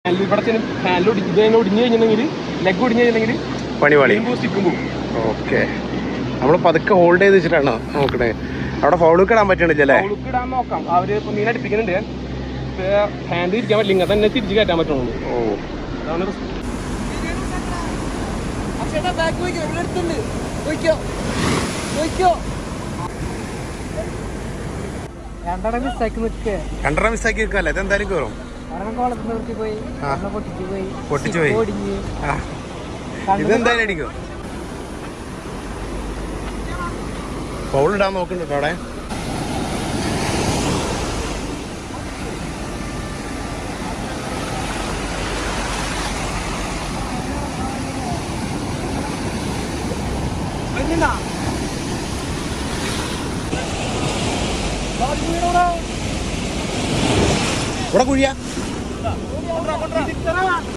ഒടിഞ്ഞു കഴിഞ്ഞിട്ടുണ്ടെങ്കിൽ ലെഗ് ഒടിഞ്ഞു കഴിഞ്ഞിട്ടുണ്ടെങ്കിൽ പണി സ്റ്റിക്കും പോകും. ഓക്കെ, നമ്മൾ പതുക്കെ ഹോൾഡ് ചെയ്ത് വെച്ചിട്ടാണോ നോക്കണേ? അവിടെ ഫൗളുക്ക് ഇടാൻ പറ്റണില്ലേ? ഫൗളുക്ക് ഇടാൻ നോക്കാം. അവര് ഇപ്പൊ മീൻ അടുപ്പിക്കുന്നുണ്ട്. ഹാൻഡ് ഇരിക്കാൻ പറ്റില്ല, ഇങ്ങനെ തന്നെ തിരിച്ച് കയറ്റാൻ പറ്റുള്ളൂ. ഓ, അതാണ് രണ്ടര മിസ്സാക്കി നിൽക്കല്ലേ? ഇതെന്തായാലും കയറും. പൊട്ടിച്ചു പോയി. ഇതെന്തായാലും അടിക്കും. ഫൗളിടാൻ നോക്കുന്നുണ്ടോ അവിടെ? ഇവിടെ കുഴിയാ.